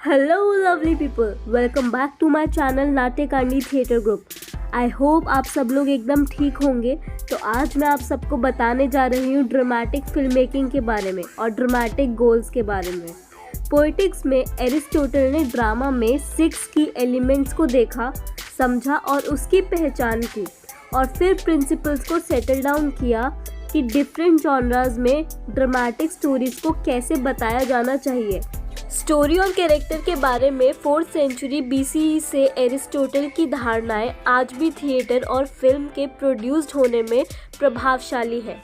Hello lovely people, welcome back to my channel Natyakandi theatre group. I hope आप सब लोग एकदम ठीक होंगे। तो आज मैं आप सबको बताने जा रही हूँ ड्रामेटिक फिल्म मेकिंग के बारे में और ड्रामेटिक गोल्स के बारे में। पोएटिक्स में एरिस्टोटल ने ड्रामा में 6 की एलिमेंट्स को देखा, समझा और उसकी पहचान की और फिर प्रिंसिपल्स को सेटल डाउन किया कि डिफरेंट जॉनरास में ड्रामेटिक स्टोरीज को कैसे बताया जाना चाहिए। स्टोरी और कैरेक्टर के बारे में 4th सेंचुरी BCE से एरिस्टोटल की धारणाएं आज भी थिएटर और फिल्म के प्रोड्यूस्ड होने में प्रभावशाली है।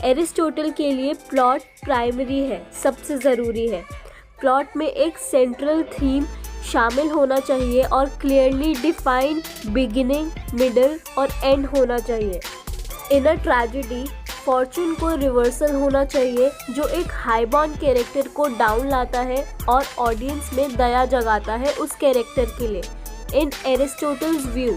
एरिस्टोटल के लिए प्लॉट प्राइमरी है, सबसे ज़रूरी है। प्लॉट में एक सेंट्रल थीम शामिल होना चाहिए और क्लियरली डिफाइंड बिगिनिंग, मिडल और एंड होना चाहिए। इन अ ट्रेजेडी फॉर्चून को रिवर्सल होना चाहिए जो एक हाईबॉर्न कैरेक्टर को डाउन लाता है और ऑडियंस में दया जगाता है उस कैरेक्टर के लिए। इन एरिस्टोटल्स व्यू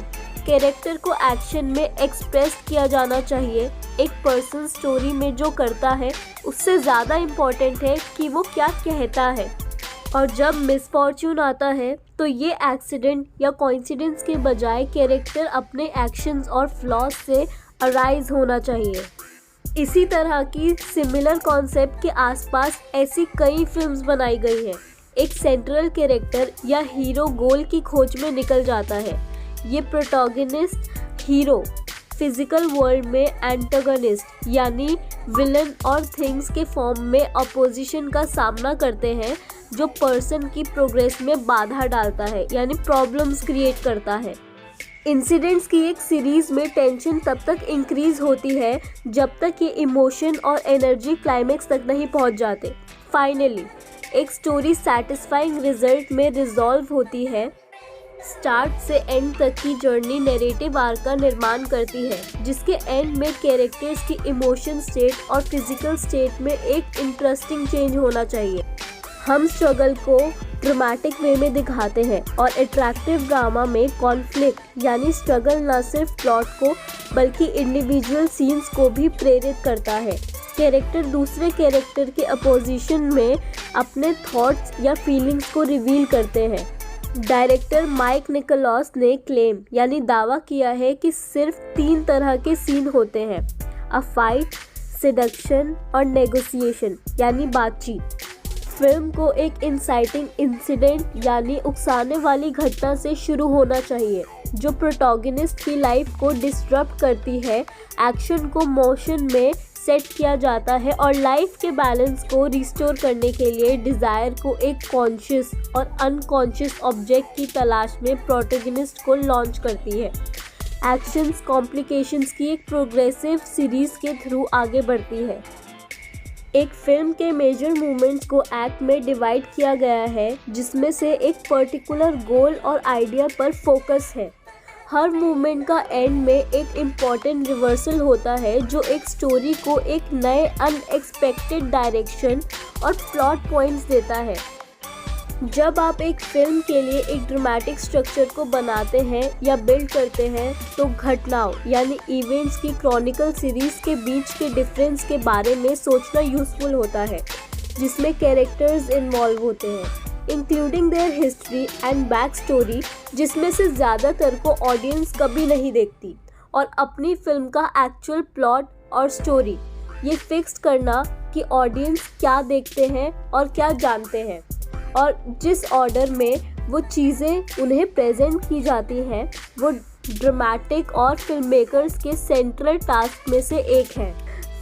कैरेक्टर को एक्शन में एक्सप्रेस किया जाना चाहिए। एक पर्सन स्टोरी में जो करता है उससे ज़्यादा इम्पोर्टेंट है कि वो क्या कहता है। और जब मिसफॉर्चून आता है तो ये एक्सीडेंट या कोइंसिडेंस के बजाय कैरेक्टर अपने एक्शंस और फ्लॉज से अराइज होना चाहिए। इसी तरह की सिमिलर कॉन्सेप्ट के आसपास ऐसी कई फिल्म्स बनाई गई हैं। एक सेंट्रल कैरेक्टर या हीरो गोल की खोज में निकल जाता है। ये प्रोटोगनिस्ट हीरो फिजिकल वर्ल्ड में एंटागनिस्ट यानी विलन और थिंग्स के फॉर्म में अपोजिशन का सामना करते हैं जो पर्सन की प्रोग्रेस में बाधा डालता है यानी प्रॉब्लम्स क्रिएट करता है। इंसिडेंट्स की एक सीरीज में टेंशन तब तक इंक्रीज होती है जब तक ये इमोशन और एनर्जी क्लाइमेक्स तक नहीं पहुंच जाते। फाइनली एक स्टोरी सैटिस्फाइंग रिजल्ट में रिजॉल्व होती है। स्टार्ट से एंड तक की जर्नी नैरेटिव आर्क का निर्माण करती है जिसके एंड में कैरेक्टर्स की इमोशन स्टेट और फिजिकल स्टेट में एक इंटरेस्टिंग चेंज होना चाहिए। हम स्ट्रगल को ड्रामेटिक वे में दिखाते हैं और अट्रैक्टिव ड्रामा में कॉन्फ्लिक्ट यानी स्ट्रगल न सिर्फ प्लॉट को बल्कि इंडिविजुअल सीन्स को भी प्रेरित करता है। कैरेक्टर दूसरे कैरेक्टर के अपोजिशन में अपने थॉट्स या फीलिंग्स को रिवील करते हैं। डायरेक्टर माइक निकोलस ने क्लेम यानी दावा किया है कि सिर्फ 3 तरह के सीन होते हैं, अ फाइट, सेडक्शन और नेगोशिएशन यानी बातचीत। फिल्म को एक इंसाइटिंग इंसिडेंट यानी उकसाने वाली घटना से शुरू होना चाहिए जो प्रोटोगनिस्ट की लाइफ को डिस्टर्ब करती है। एक्शन को मोशन में सेट किया जाता है और लाइफ के बैलेंस को रिस्टोर करने के लिए डिज़ायर को एक कॉन्शियस और अनकॉन्शियस ऑब्जेक्ट की तलाश में प्रोटोगनिस्ट को लॉन्च करती है। एक्शंस कॉम्प्लिकेशंस की एक प्रोग्रेसिव सीरीज के थ्रू आगे बढ़ती है। एक फिल्म के मेजर मूवमेंट्स को एक्ट में डिवाइड किया गया है जिसमें से एक पर्टिकुलर गोल और आइडिया पर फोकस है। हर मूवमेंट का एंड में एक इम्पॉर्टेंट रिवर्सल होता है जो एक स्टोरी को एक नए अनएक्सपेक्टेड डायरेक्शन और प्लॉट पॉइंट्स देता है। जब आप एक फिल्म के लिए एक ड्रामेटिक स्ट्रक्चर को बनाते हैं या बिल्ड करते हैं तो घटनाओं यानी इवेंट्स की क्रॉनिकल सीरीज के बीच के डिफरेंस के बारे में सोचना यूजफुल होता है जिसमें कैरेक्टर्स इन्वॉल्व होते हैं including there history and back story जिसमें से ज़्यादातर को ऑडियंस कभी नहीं देखती, और अपनी फिल्म का एक्चुअल प्लॉट और स्टोरी ये फिक्स करना कि ऑडियंस क्या देखते हैं और क्या जानते हैं और जिस ऑर्डर में वो चीज़ें उन्हें प्रेजेंट की जाती हैं वो ड्रामेटिक और फिल्म मेकर्स के सेंट्रल टास्क में से एक है।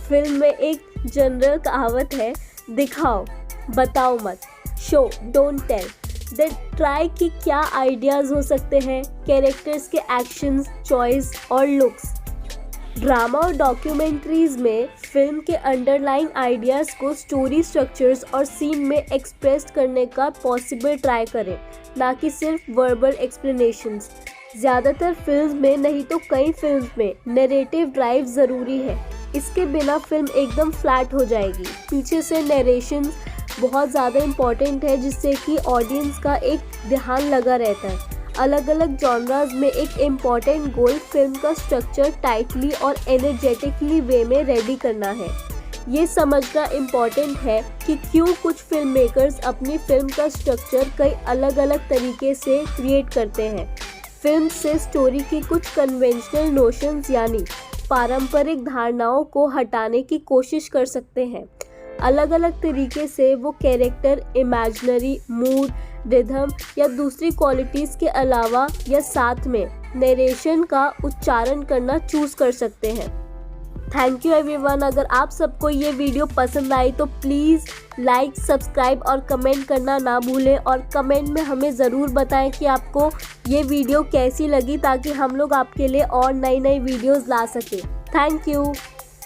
फिल्म में एक जनरल कहावत है, दिखाओ बताओ मत, show don't tell. Then try कि क्या आइडियाज़ हो सकते हैं, कैरेक्टर्स के एक्शंस, चॉइस और लुक्स। ड्रामा और डॉक्यूमेंट्रीज में फिल्म के अंडरलाइंग आइडियाज़ को स्टोरी स्ट्रक्चर्स और सीन में एक्सप्रेस करने का पॉसिबल ट्राई करें, ना कि सिर्फ वर्बल एक्सप्लेनेशंस। ज़्यादातर फिल्म में नहीं तो कई फिल्म में नैरेटिव ड्राइव ज़रूरी है, इसके बिना फिल्म एकदम फ्लैट हो जाएगी। पीछे से नरेशन बहुत ज़्यादा इम्पॉर्टेंट है जिससे कि ऑडियंस का एक ध्यान लगा रहता है। अलग अलग जॉनराज में एक इम्पॉर्टेंट गोल फिल्म का स्ट्रक्चर टाइटली और एनर्जेटिकली वे में रेडी करना है। ये समझना इम्पॉर्टेंट है कि क्यों कुछ फिल्म मेकर्स अपनी फिल्म का स्ट्रक्चर कई अलग अलग तरीके से क्रिएट करते हैं। फिल्म से स्टोरी की कुछ कन्वेंशनल नोशंस यानी पारंपरिक धारणाओं को हटाने की कोशिश कर सकते हैं। अलग अलग तरीके से वो कैरेक्टर, इमेजिनरी, मूड, रिदम या दूसरी क्वालिटीज़ के अलावा या साथ में नरेशन का उच्चारण करना चूज़ कर सकते हैं। Thank you everyone. अगर आप सबको ये वीडियो पसंद आई तो प्लीज़ लाइक, सब्सक्राइब और कमेंट करना ना भूलें और कमेंट में हमें ज़रूर बताएं कि आपको ये वीडियो कैसी लगी ताकि हम लोग आपके लिए और नई नई वीडियोस ला सकें। Thank you.